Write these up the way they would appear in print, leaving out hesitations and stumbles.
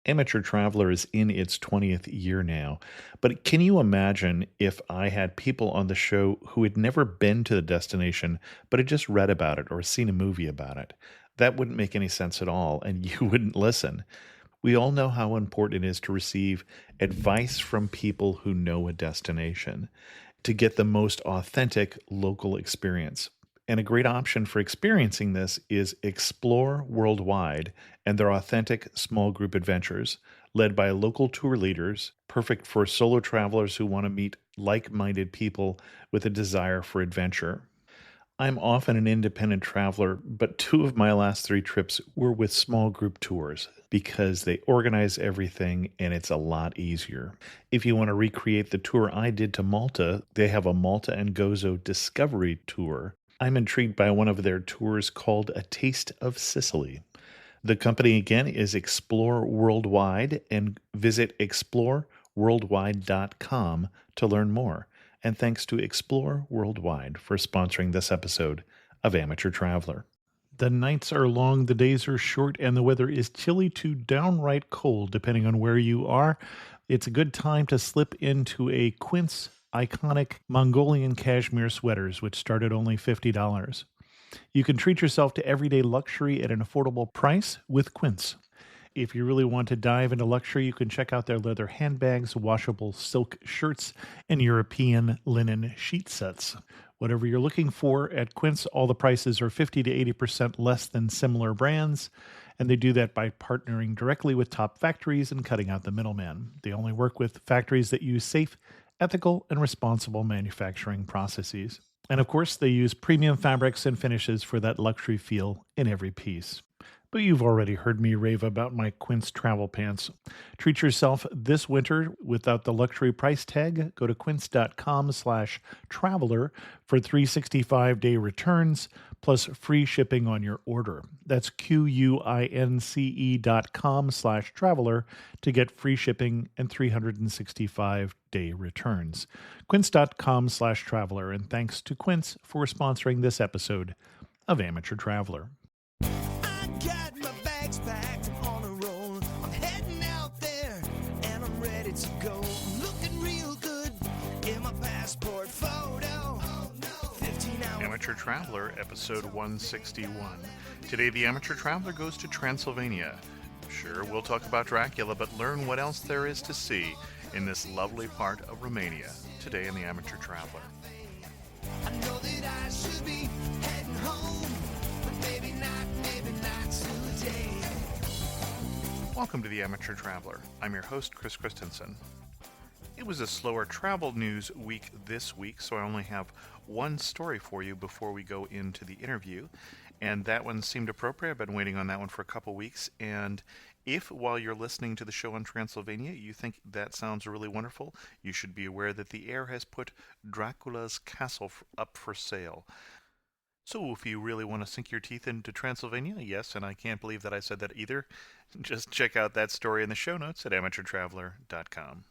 Amateur Traveler is in its 20th year now, but can you imagine if I had people on the show who had never been to the destination, but had just read about it or seen a movie about it? That wouldn't make any sense at all, and you wouldn't listen. We all know how important it is to receive advice from people who know a destination to get the most authentic local experience. And a great option for experiencing this is Explore Worldwide and their authentic small group adventures, led by local tour leaders, perfect for solo travelers who want to meet like minded people with a desire for adventure. I'm often an independent traveler, but two of my last three trips were with small group tours because they organize everything and it's a lot easier. If you want to recreate the tour I did to Malta, they have a Malta and Gozo Discovery Tour. I'm intrigued by one of their tours called A Taste of Sicily. The company again is Explore Worldwide, and visit exploreworldwide.com to learn more. And thanks to Explore Worldwide for sponsoring this episode of Amateur Traveler. The nights are long, the days are short, and the weather is chilly to downright cold, depending on where you are. It's a good time to slip into a Quince iconic Mongolian cashmere sweaters, which start at only $50. You can treat yourself to everyday luxury at an affordable price with Quince. If you really want to dive into luxury, you can check out their leather handbags, washable silk shirts, and European linen sheet sets. Whatever you're looking for at Quince, all the prices are 50 to 80% less than similar brands, and they do that by partnering directly with top factories and cutting out the middleman. They only work with factories that use safe, ethical, and responsible manufacturing processes. And of course, they use premium fabrics and finishes for that luxury feel in every piece. But you've already heard me rave about my Quince travel pants. Treat yourself this winter without the luxury price tag. Go to quince.com/traveler for 365-day returns plus free shipping on your order. That's QUINCE.com/traveler to get free shipping and 365-day returns. Quince.com/traveler. And thanks to Quince for sponsoring this episode of Amateur Traveler. Got my bags packed, I'm on a roll. I'm heading out there and I'm ready to go. I'm looking real good in my passport photo. Oh, no. 15 hours. Amateur Traveler, episode 161. Today, the Amateur Traveler goes to Transylvania. Sure, we'll talk about Dracula, but learn what else there is to see in this lovely part of Romania. Today in the Amateur Traveler. I know that I should be heading home, but maybe not today. Welcome to the Amateur Traveler. I'm your host, Chris Christensen. It was a slower travel news week this week, so I only have one story for you before we go into the interview, and that one seemed appropriate. I've been waiting on that one for a couple weeks, and if, while you're listening to the show on Transylvania, you think that sounds really wonderful, you should be aware that the Air has put Dracula's castle up for sale. So if you really want to sink your teeth into Transylvania, yes, and I can't believe that I said that either, just check out that story in the show notes at amateurtraveler.com.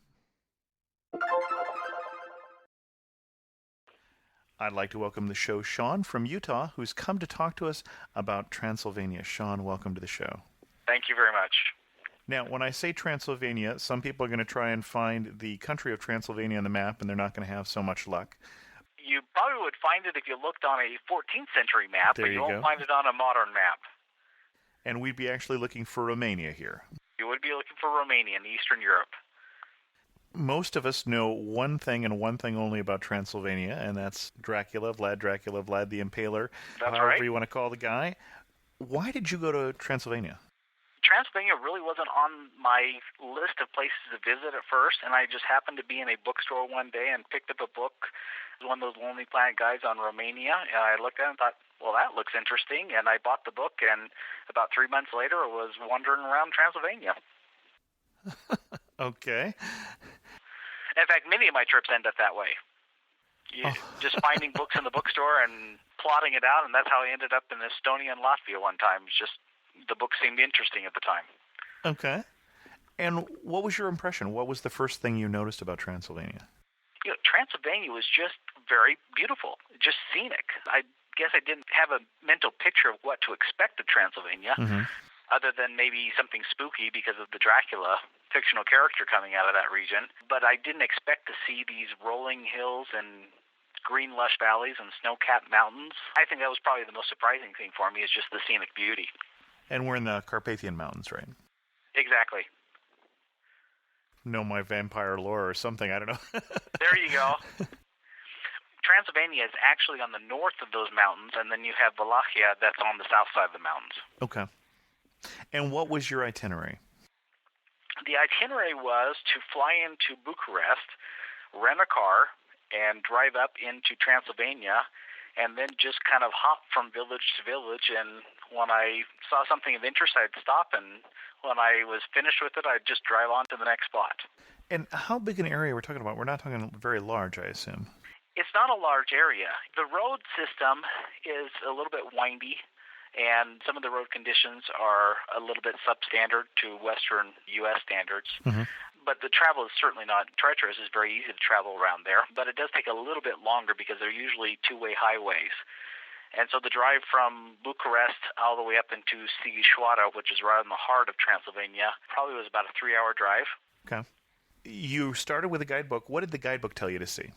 I'd like to welcome to the show Shawn from Utah, who's come to talk to us about Transylvania. Shawn, welcome to the show. Thank you very much. Now, when I say Transylvania, some people are going to try and find the country of Transylvania on the map, and they're not going to have so much luck. You probably would find it if you looked on a 14th century map, but you won't find it on a modern map. And we'd be actually looking for Romania here. You would be looking for Romania in Eastern Europe. Most of us know one thing and one thing only about Transylvania, and that's Dracula, Vlad the Impaler, That's however right. you want to call the guy. Why did you go to Transylvania? Transylvania really wasn't on my list of places to visit at first, and I just happened to be in a bookstore one day and picked up a book, one of those Lonely Planet guides on Romania, and I looked at it and thought, well, that looks interesting, and I bought the book, and about 3 months later, I was wandering around Transylvania. Okay. In fact, many of my trips end up that way. Just finding books in the bookstore and plotting it out, and that's how I ended up in Estonia and Latvia one time. It's just the book seemed interesting at the time. Okay. And what was your impression? What was the first thing you noticed about Transylvania? Transylvania was just very beautiful, just scenic. I guess I didn't have a mental picture of what to expect of Transylvania. Mm-hmm. other than maybe something spooky because of the Dracula fictional character coming out of that region. But I didn't expect to see these rolling hills and green lush valleys and snow-capped mountains. I think that was probably the most surprising thing for me, is just the scenic beauty. And we're in the Carpathian Mountains, right? Exactly. Know my vampire lore or something, I don't know. There you go. Transylvania is actually on the north of those mountains, and then you have Wallachia that's on the south side of the mountains. Okay. And what was your itinerary? The itinerary was to fly into Bucharest, rent a car, and drive up into Transylvania, and then just kind of hop from village to village. And when I saw something of interest, I'd stop, and when I was finished with it, I'd just drive on to the next spot. And how big an area we're talking about? We're not talking very large, I assume. It's not a large area. The road system is a little bit windy, and some of the road conditions are a little bit substandard to Western U.S. standards. Mm-hmm. But the travel is certainly not treacherous. It's very easy to travel around there, but it does take a little bit longer because they're usually two-way highways. And so the drive from Bucharest all the way up into Sighișoara, which is right in the heart of Transylvania, probably was about a 3-hour drive. Okay. You started with a guidebook. What did the guidebook tell you to see?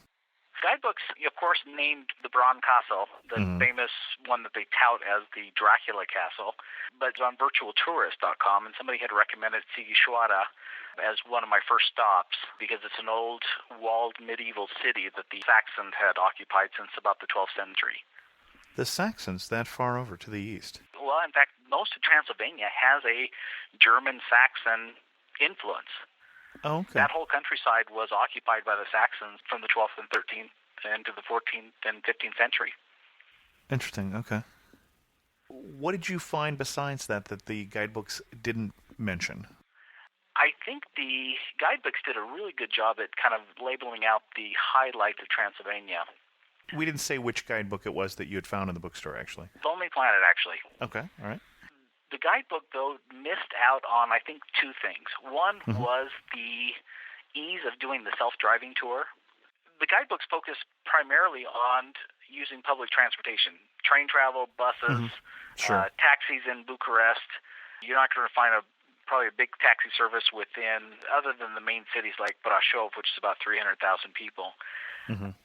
Guidebooks, of course, named the Bronze Castle, the famous one that they tout as the Dracula Castle, but it's on virtualtourist.com, and somebody had recommended Sighișoara as one of my first stops because it's an old walled medieval city that the Saxons had occupied since about the 12th century. The Saxons, that far over to the east? Well, in fact, most of Transylvania has a German-Saxon influence. Oh, okay. That whole countryside was occupied by the Saxons from the 12th and 13th into the 14th and 15th century. Interesting, okay. What did you find besides that the guidebooks didn't mention? I think the guidebooks did a really good job at kind of labeling out the highlights of Transylvania. We didn't say which guidebook it was that you had found in the bookstore, actually. Lonely Planet, actually. Okay, all right. The guidebook, though, missed out on, I think, two things. One was the ease of doing the self-driving tour. The guidebooks focus primarily on using public transportation, train travel, buses, taxis in Bucharest. You're not going to find probably a big taxi service within, other than the main cities like Brașov, which is about 300,000 people.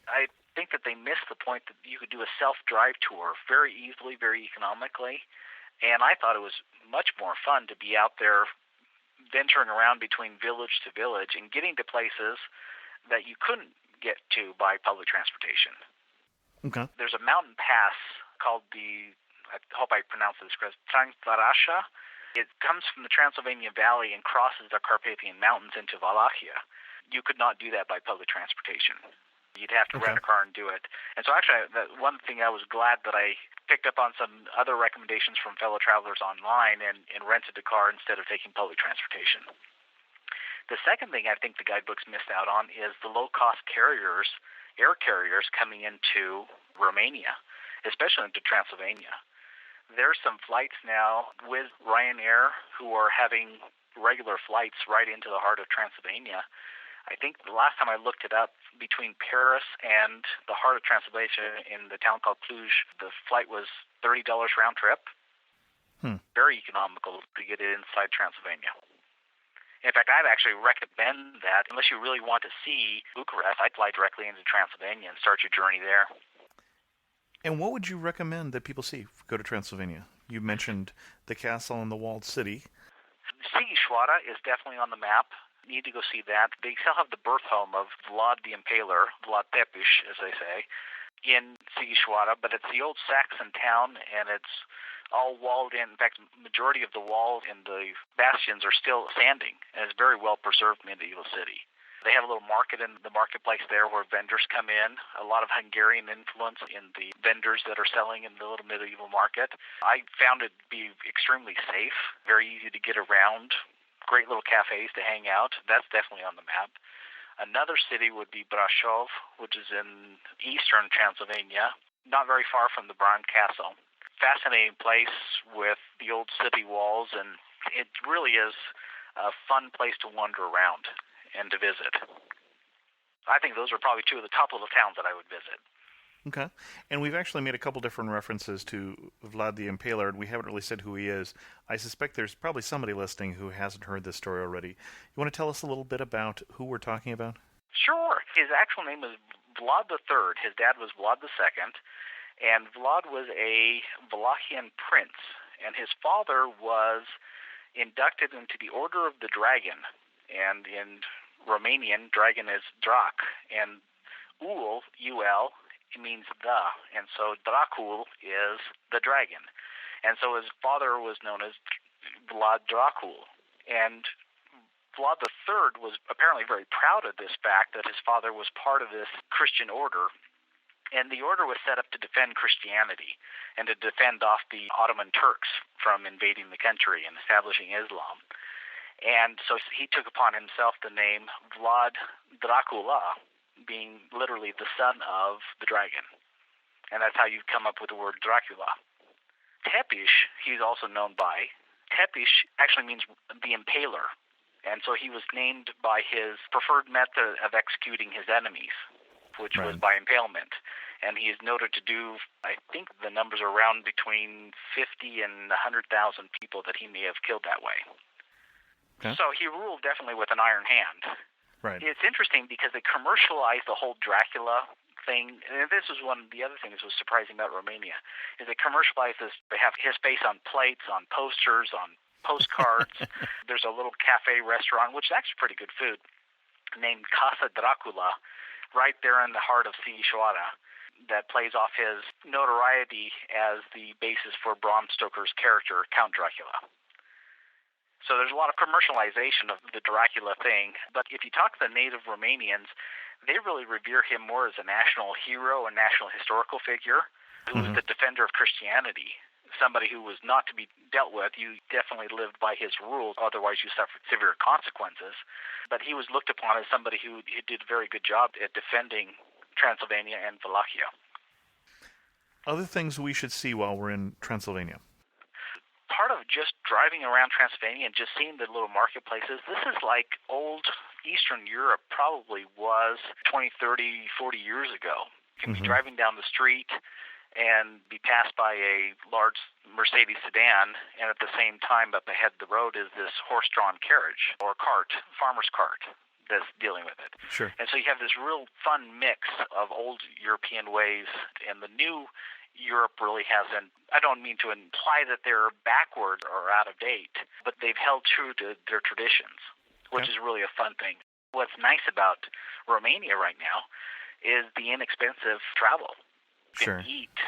I think that they missed the point that you could do a self-drive tour very easily, very economically. And I thought it was much more fun to be out there venturing around between village to village and getting to places that you couldn't get to by public transportation. Okay. There's a mountain pass called I hope I pronounced this correctly, Transylvania. It comes from the Transylvania Valley and crosses the Carpathian Mountains into Wallachia. You could not do that by public transportation. You'd have to rent a car and do it. And so actually, one thing I was glad that I picked up on some other recommendations from fellow travelers online and rented a car instead of taking public transportation. The second thing I think the guidebooks missed out on is the low-cost air carriers coming into Romania, especially into Transylvania. There's some flights now with Ryanair who are having regular flights right into the heart of Transylvania. I think the last time I looked it up, between Paris and the heart of Transylvania in the town called Cluj, the flight was $30 round trip. Very economical to get it inside Transylvania. In fact, I'd actually recommend that unless you really want to see Bucharest, I'd fly directly into Transylvania and start your journey there. And what would you recommend that people see? Go to Transylvania. You mentioned the castle and the walled city. Sighișoara is definitely on the map. Need to go see that. They still have the birth home of Vlad the Impaler, Vlad Tepes, as they say, in Sighișoara, but it's the old Saxon town, and it's all walled in. In fact, the majority of the walls and the bastions are still standing, and it's a very well-preserved medieval city. They have a little market in the marketplace there where vendors come in, a lot of Hungarian influence in the vendors that are selling in the little medieval market. I found it to be extremely safe, very easy to get around, great little cafes to hang out. That's definitely on the map. Another city would be Brașov, which is in eastern Transylvania, not very far from the Bronze Castle. Fascinating place with the old city walls, and it really is a fun place to wander around and to visit. I think those are probably two of the top little towns that I would visit. Okay. And we've actually made a couple different references to Vlad the Impaler, and we haven't really said who he is. I suspect there's probably somebody listening who hasn't heard this story already. You want to tell us a little bit about who we're talking about? Sure. His actual name was Vlad III. His dad was Vlad II, and Vlad was a Wallachian prince, and his father was inducted into the Order of the Dragon, and in Romanian, dragon is Drac, and Ul, U-L, it means the, and so Dracul is the dragon. And so his father was known as Vlad Dracul, and Vlad III was apparently very proud of this fact that his father was part of this Christian order, and the order was set up to defend Christianity and to defend off the Ottoman Turks from invading the country and establishing Islam. And so he took upon himself the name Vlad Dracula, being literally the son of the dragon. And that's how you come up with the word Dracula. Tepish, he's also known by. Tepish actually means the impaler. And so he was named by his preferred method of executing his enemies, which was by impalement. And he is noted to do, I think the numbers are around between 50 and 100,000 people that he may have killed that way. Okay. So he ruled definitely with an iron hand. Right. It's interesting because they commercialized the whole Dracula thing. And this was one of the other things that was surprising about Romania, is they commercialized this. They have his face on plates, on posters, on postcards. There's a little cafe restaurant, which is actually pretty good food, named Casa Dracula, right there in the heart of Sighișoara, that plays off his notoriety as the basis for Bram Stoker's character, Count Dracula. So there's a lot of commercialization of the Dracula thing. But if you talk to the native Romanians, they really revere him more as a national hero, a national historical figure, who was the defender of Christianity, somebody who was not to be dealt with. You definitely lived by his rules, otherwise you suffered severe consequences. But he was looked upon as somebody who did a very good job at defending Transylvania and Wallachia. Other things we should see while we're in Transylvania. Part of just driving around Transylvania and just seeing the little marketplaces, this is like old Eastern Europe probably was 20, 30, 40 years ago. You can be driving down the street and be passed by a large Mercedes sedan, and at the same time up ahead the road is this horse-drawn carriage or cart, farmer's cart, that's dealing with it. Sure. And so you have this real fun mix of old European ways and the new Europe really hasn't. I don't mean to imply that they're backward or out of date, but they've held true to their traditions, which is really a fun thing. What's nice about Romania right now is the inexpensive travel. You can eat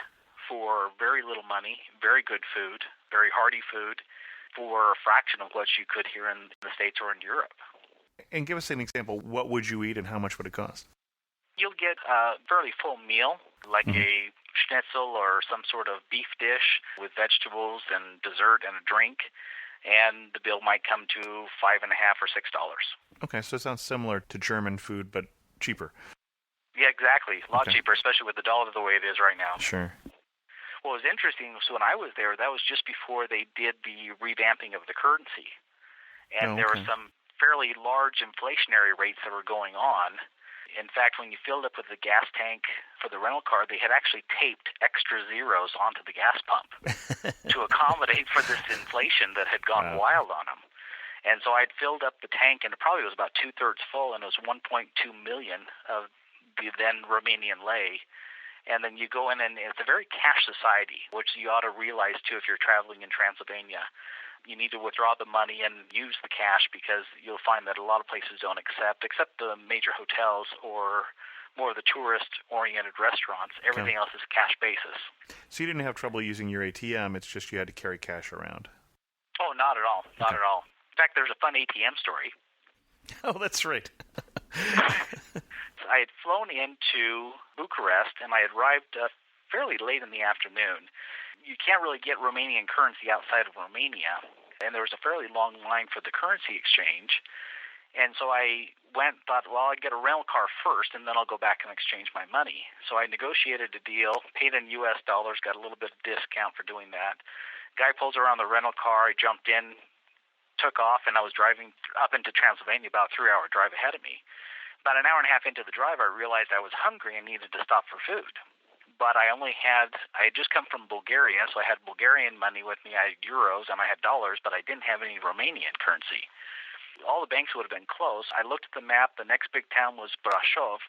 for very little money, very good food, very hearty food, for a fraction of what you could here in the States or in Europe. And give us an example. What would you eat and how much would it cost? You'll get a fairly full meal, like a schnitzel or some sort of beef dish with vegetables and dessert and a drink, and the bill might come to $5.50 or $6. Okay, so it sounds similar to German food, but cheaper. Yeah, exactly. A lot cheaper, especially with the dollar the way it is right now. Sure. What was interesting was when I was there, that was just before they did the revamping of the currency. And there were some fairly large inflationary rates that were going on. In fact, when you filled up with the gas tank for the rental car, they had actually taped extra zeros onto the gas pump to accommodate for this inflation that had gone wild on them. And so I'd filled up the tank, and it probably was about two-thirds full, and it was 1.2 million of the then Romanian lei. And then you go in, and it's a very cash society, which you ought to realize, too, if you're traveling in Transylvania. You need to withdraw the money and use the cash because you'll find that a lot of places don't accept, except the major hotels or more of the tourist-oriented restaurants. Everything else is cash basis. So you didn't have trouble using your ATM, it's just you had to carry cash around. Oh, not at all. Not at all. In fact, there's a fun ATM story. Oh, that's right. I had flown into Bucharest, and I had arrived fairly late in the afternoon. You can't really get Romanian currency outside of Romania, and there was a fairly long line for the currency exchange. And so I thought, well, I'd get a rental car first, and then I'll go back and exchange my money. So I negotiated a deal, paid in U.S. dollars, got a little bit of discount for doing that. Guy pulls around the rental car, I jumped in, took off, and I was driving up into Transylvania, about a 3-hour drive ahead of me. About an hour and a half into the drive, I realized I was hungry and needed to stop for food. but I had just come from Bulgaria, so I had Bulgarian money with me. I had euros and I had dollars, but I didn't have any Romanian currency. All the banks would have been closed. I looked at the map. The next big town was Brașov,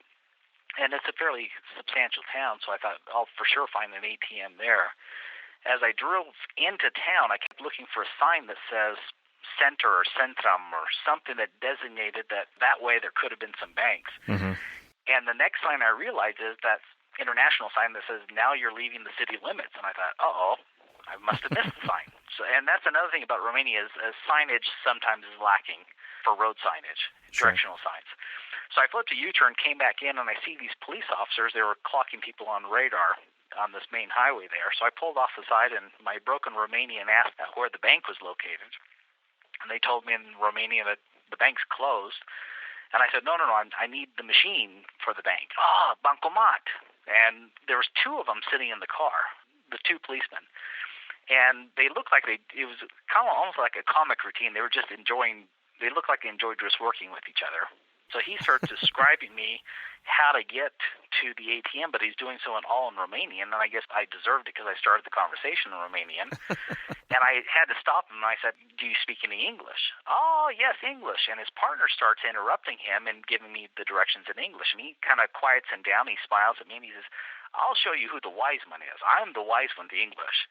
and it's a fairly substantial town, so I thought I'll for sure find an ATM there. As I drove into town, I kept looking for a sign that says center or centrum or something that designated that way there could have been some banks. Mm-hmm. And the next sign I realized is that international sign that says, now you're leaving the city limits. And I thought, I must have missed the sign. So, and that's another thing about Romania is signage sometimes is lacking for road signage, directional signs. So I flipped a U-turn, came back in, and I see these police officers. They were clocking people on radar on this main highway there. So I pulled off the side, and my broken Romanian asked where the bank was located. And they told me in Romania that the bank's closed. And I said, no, I need the machine for the bank. Bancomat. And there was two of them sitting in the car, the two policemen. And they looked like it was kind of almost like a comic routine. They looked like they enjoyed just working with each other. So he started describing me how to get to the ATM, but he's doing so all in Romanian, and I guess I deserved it because I started the conversation in Romanian. And I had to stop him, and I said, do you speak any English? Oh, yes, English. And his partner starts interrupting him and giving me the directions in English, and he kind of quiets him down. He smiles at me, and he says, I'll show you who the wise one is. I'm the wise one, the English.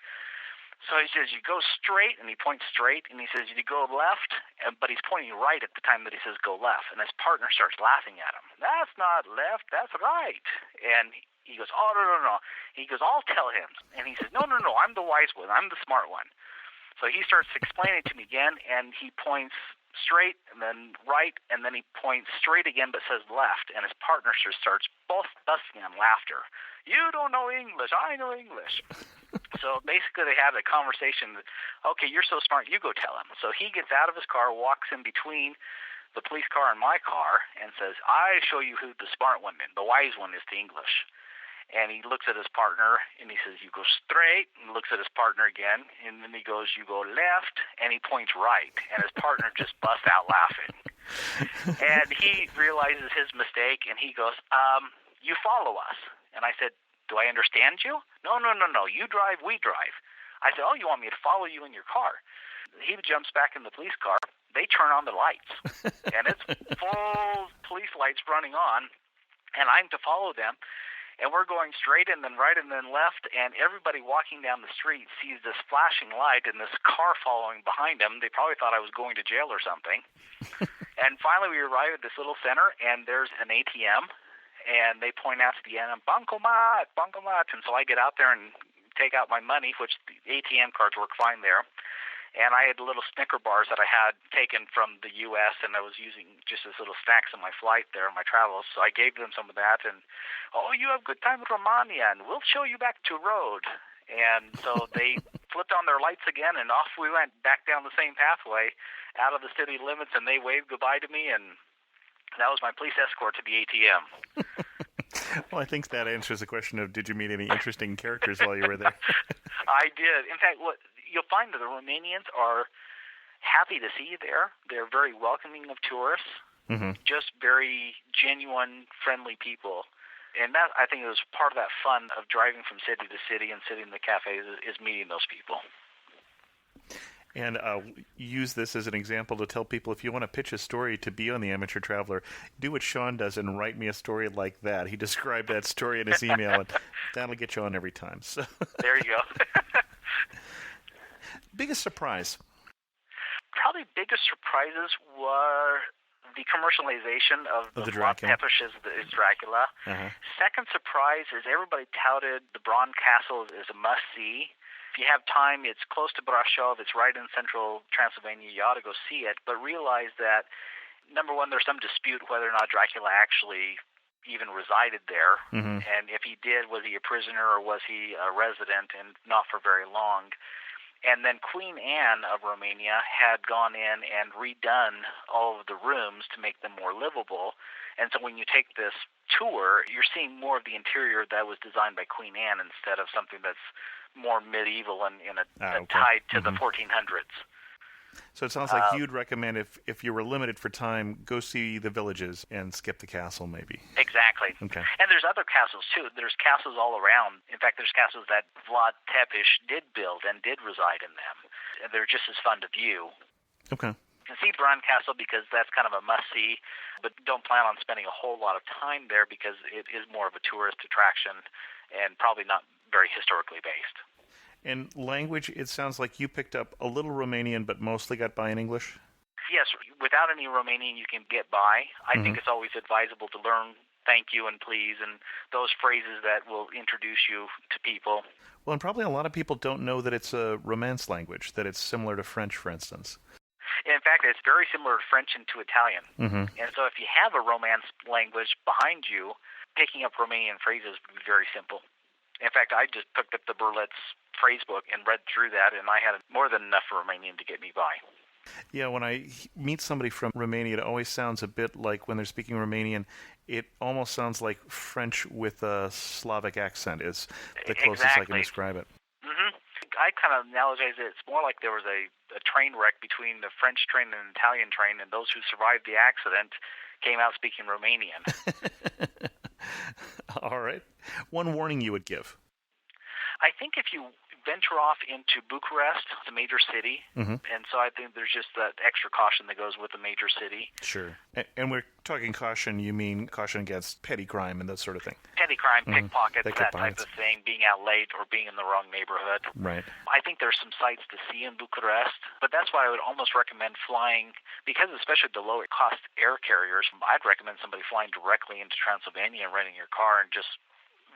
So he says, you go straight, and he points straight, and he says, you go left, but he's pointing right at the time that he says go left, and his partner starts laughing at him. That's not left, that's right. And he goes, oh, no. He goes, I'll tell him. And he says, no, I'm the wise one, I'm the smart one. So he starts explaining to me again, and he points straight, and then right, and then he points straight again, but says left, and his partner starts both busting on laughter. You don't know English, I know English. So basically they had a conversation that, okay, you're so smart, you go tell him. So he gets out of his car, walks in between the police car and my car, and says, I show you who the smart one is. The wise one is the English. And he looks at his partner, and he says, you go straight, and looks at his partner again, and then he goes, you go left, and he points right. And his partner just busts out laughing. And he realizes his mistake, and he goes, you follow us. And I said, do I understand you? No. You drive, we drive. I said, you want me to follow you in your car? He jumps back in the police car. They turn on the lights, and it's full police lights running on, and I'm to follow them. And we're going straight and then right and then left, and everybody walking down the street sees this flashing light and this car following behind them. They probably thought I was going to jail or something. And finally we arrive at this little center, and there's an ATM, and they point out to the end, Bancomat. And so I get out there and take out my money, which the ATM cards work fine there. And I had little Snicker bars that I had taken from the U.S., and I was using just as little snacks on my flight there, my travels. So I gave them some of that, and, you have good time in Romania, and we'll show you back to road. And so they flipped on their lights again, and off we went back down the same pathway out of the city limits, and they waved goodbye to me, and that was my police escort to the ATM. Well, I think that answers the question of, did you meet any interesting characters while you were there? I did. In fact, you'll find that the Romanians are happy to see you there. They're very welcoming of tourists, just very genuine, friendly people. And that, I think, was part of that fun of driving from city to city and sitting in the cafes is meeting those people. And use this as an example to tell people, if you want to pitch a story to be on the Amateur Traveler, do what Shawn does and write me a story like that. He described that story in his email, and that'll get you on every time. So there you go. Biggest surprise? Probably biggest surprises were the commercialization of the Dracula. Vlad is Dracula. Second surprise is everybody touted the Bronze Castle as a must-see. If you have time, it's close to Brașov. It's right in central Transylvania. You ought to go see it. But realize that, number one, there's some dispute whether or not Dracula actually even resided there. And if he did, was he a prisoner or was he a resident, and not for very long. And then Queen Anne of Romania had gone in and redone all of the rooms to make them more livable. And so when you take this tour, you're seeing more of the interior that was designed by Queen Anne instead of something that's more medieval and tied to the 1400s. So it sounds like you'd recommend if you were limited for time, go see the villages and skip the castle, maybe. Exactly. Okay. And there's other castles, too. There's castles all around. In fact, there's castles that Vlad III did build and did reside in them. And they're just as fun to view. Okay. You can see Bran Castle because that's kind of a must-see, but don't plan on spending a whole lot of time there because it is more of a tourist attraction and probably not very historically based. And language, it sounds like you picked up a little Romanian, but mostly got by in English? Yes, without any Romanian you can get by. I think it's always advisable to learn thank you and please and those phrases that will introduce you to people. Well, and probably a lot of people don't know that it's a Romance language, that it's similar to French, for instance. In fact, it's very similar to French and to Italian. And so if you have a Romance language behind you, picking up Romanian phrases would be very simple. In fact, I just picked up the Berlitz phrase book and read through that, and I had more than enough Romanian to get me by. Yeah, when I meet somebody from Romania, it always sounds a bit like when they're speaking Romanian, it almost sounds like French with a Slavic accent is the closest I can describe it. I kind of analogize it. It's more like there was a train wreck between the French train and the Italian train, and those who survived the accident came out speaking Romanian. All right. One warning you would give. I think if you venture off into Bucharest, the major city, and so I think there's just that extra caution that goes with the major city. Sure. And we're talking caution, you mean caution against petty crime and that sort of thing? Petty crime, pickpockets, that type of thing, being out late or being in the wrong neighborhood. Right. I think there's some sights to see in Bucharest, but that's why I would almost recommend flying, because especially the lower-cost air carriers, I'd recommend somebody flying directly into Transylvania and renting your car and just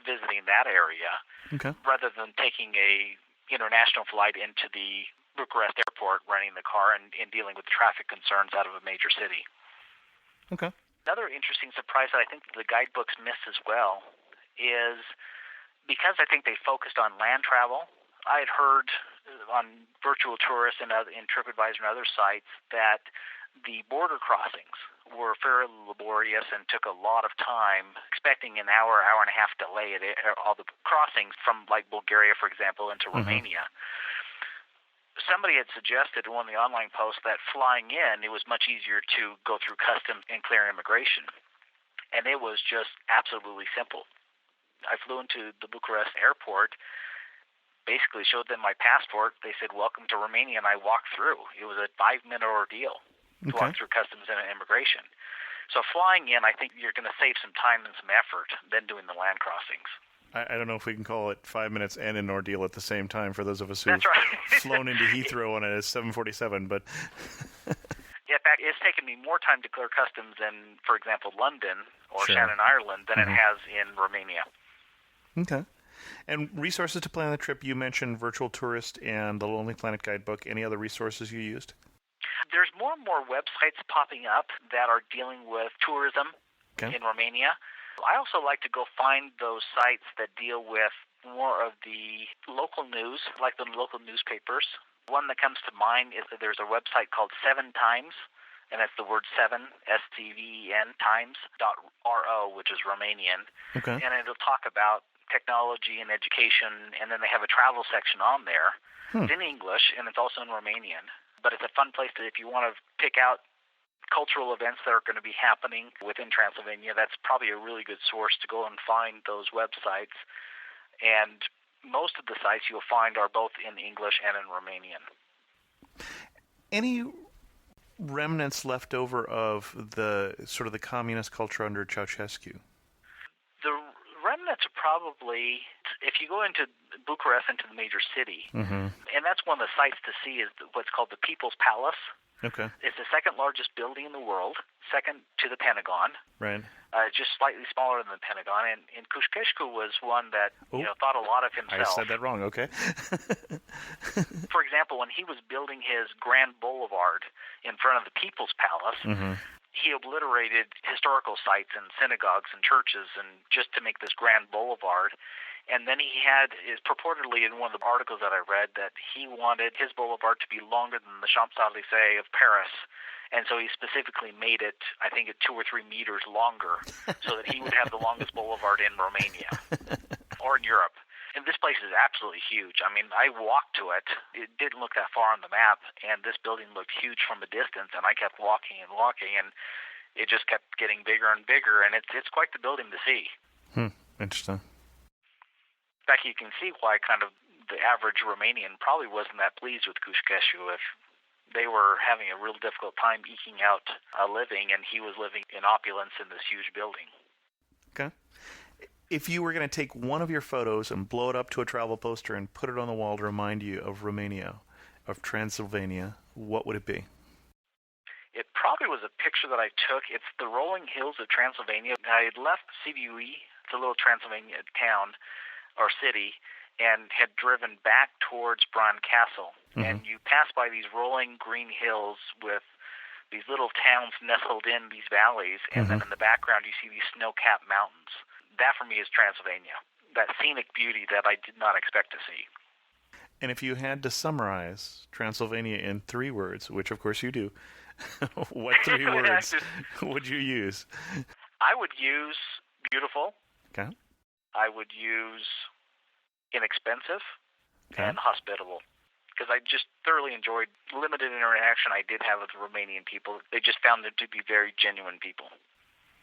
visiting that area, rather than taking a international flight into the Bucharest airport, renting the car, and dealing with the traffic concerns out of a major city. Okay. Another interesting surprise that I think the guidebooks miss as well is because I think they focused on land travel. I had heard on Virtual Tourist and in TripAdvisor and other sites that the border crossings were fairly laborious and took a lot of time, expecting an hour and a half delay at all the crossings from, like, Bulgaria, for example, into Romania. Somebody had suggested in one of the online posts that flying in, it was much easier to go through customs and clear immigration. And it was just absolutely simple. I flew into the Bucharest airport, basically showed them my passport. They said, "Welcome to Romania," and I walked through. It was a 5-minute ordeal to walk through customs and immigration. So flying in, I think you're going to save some time and some effort than doing the land crossings. I don't know if we can call it 5 minutes and an ordeal at the same time for those of us who've flown into Heathrow on a 747, but... In fact, it's taken me more time to clear customs in, for example, London or Shannon, Ireland, than it has in Romania. Okay. And resources to plan the trip, you mentioned Virtual Tourist and the Lonely Planet Guidebook. Any other resources you used? There's more and more websites popping up that are dealing with tourism in Romania. I also like to go find those sites that deal with more of the local news, like the local newspapers. One that comes to mind is that there's a website called 7 Times, and that's the word 7, S-T-V-E-N, times.ro, which is Romanian. And it'll talk about technology and education, and then they have a travel section on there. It's in English, and it's also in Romanian. But it's a fun place to, if you want to pick out cultural events that are going to be happening within Transylvania, that's probably a really good source to go and find those websites. And most of the sites you'll find are both in English and in Romanian. Any remnants left over of the sort of the communist culture under Ceausescu? The remnants are probably, if you go into Bucharest, into the major city, and that's one of the sites to see is what's called the People's Palace. It's the second largest building in the world, second to the Pentagon. Just slightly smaller than the Pentagon. And Ceausescu was one that thought a lot of himself. I said that wrong, For example, when he was building his Grand Boulevard in front of the People's Palace, he obliterated historical sites and synagogues and churches and just to make this Grand Boulevard. And then he had, purportedly in one of the articles that I read, that he wanted his boulevard to be longer than the Champs-Élysées of Paris. And so he specifically made it, I think, 2 or 3 meters longer so that he would have the longest boulevard in Romania or in Europe. And this place is absolutely huge. I mean, I walked to it. It didn't look that far on the map, and this building looked huge from a distance, and I kept walking, and it just kept getting bigger and bigger, and it's quite the building to see. Interesting. In fact, you can see why kind of the average Romanian probably wasn't that pleased with Cușcașu if they were having a real difficult time eking out a living, and he was living in opulence in this huge building. Okay. If you were going to take one of your photos and blow it up to a travel poster and put it on the wall to remind you of Romania, of Transylvania, what would it be? It probably was a picture that I took. It's the rolling hills of Transylvania. I had left Sibiu, it's a little Transylvania town or city, and had driven back towards Bran Castle. And you pass by these rolling green hills with these little towns nestled in these valleys, and then in the background you see these snow-capped mountains. That for me is Transylvania, that scenic beauty that I did not expect to see. And if you had to summarize Transylvania in 3 words, which of course you do, what 3 words would you use? I would use beautiful. Okay. I would use inexpensive and hospitable, because I just thoroughly enjoyed limited interaction I did have with Romanian people. They just found them to be very genuine people.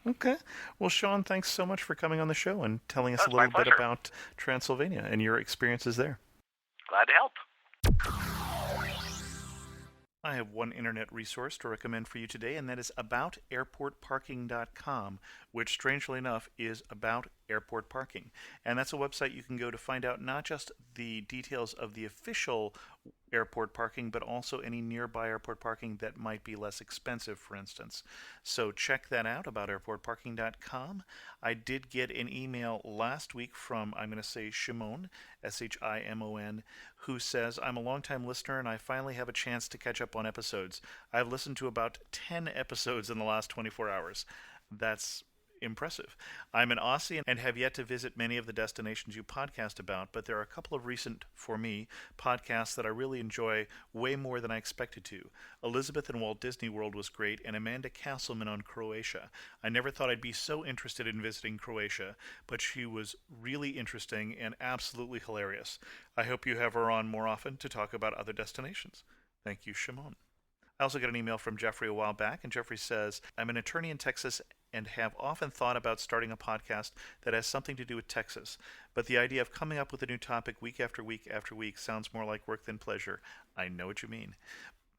Okay. Well, Shawn, thanks so much for coming on the show and telling us a little bit about Transylvania and your experiences there. Glad to help. I have one internet resource to recommend for you today, and that is aboutairportparking.com, which, strangely enough, is about airport parking. And that's a website you can go to find out not just the details of the official airport parking, but also any nearby airport parking that might be less expensive, for instance. So check that out, aboutairportparking.com. I did get an email last week from, I'm going to say Shimon, S-H-I-M-O-N, who says, I'm a longtime listener and I finally have a chance to catch up on episodes. I've listened to about 10 episodes in the last 24 hours. That's impressive. I'm an Aussie and have yet to visit many of the destinations you podcast about, but there are a couple of recent, for me, podcasts that I really enjoy way more than I expected to. Elizabeth in Walt Disney World was great, and Amanda Castleman on Croatia. I never thought I'd be so interested in visiting Croatia, but she was really interesting and absolutely hilarious. I hope you have her on more often to talk about other destinations. Thank you, Shimon. I also got an email from Jeffrey a while back, and Jeffrey says, I'm an attorney in Texas and have often thought about starting a podcast that has something to do with Texas. But the idea of coming up with a new topic week after week after week sounds more like work than pleasure. I know what you mean.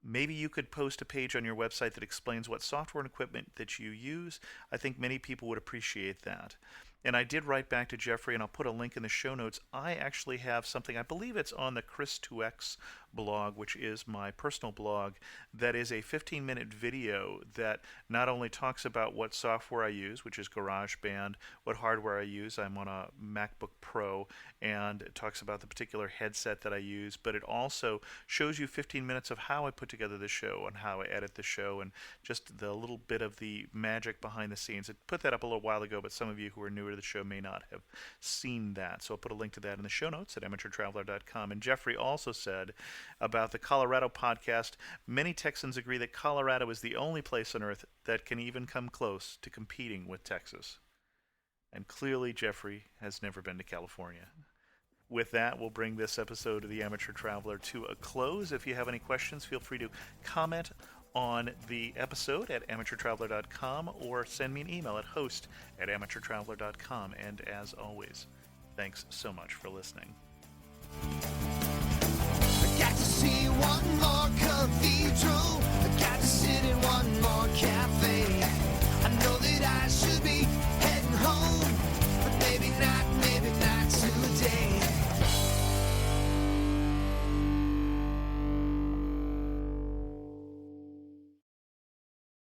Maybe you could post a page on your website that explains what software and equipment that you use. I think many people would appreciate that. And I did write back to Jeffrey, and I'll put a link in the show notes. I actually have something, I believe it's on the Chris2X blog, which is my personal blog, that is a 15-minute video that not only talks about what software I use, which is GarageBand, what hardware I use, I'm on a MacBook Pro, and it talks about the particular headset that I use, but it also shows you 15 minutes of how I put together the show and how I edit the show and just the little bit of the magic behind the scenes. I put that up a little while ago, but some of you who are newer to the show may not have seen that, so I'll put a link to that in the show notes at amateurtraveler.com. And Jeffrey also said about the Colorado podcast, many Texans agree that Colorado is the only place on earth that can even come close to competing with Texas. And clearly Jeffrey has never been to California. With that, we'll bring this episode of The Amateur Traveler to a close. If you have any questions, feel free to comment on the episode at amateurtraveler.com or send me an email at host@amateurtraveler.com. And as always, thanks so much for listening. I got to see one more cathedral. I got to sit in one more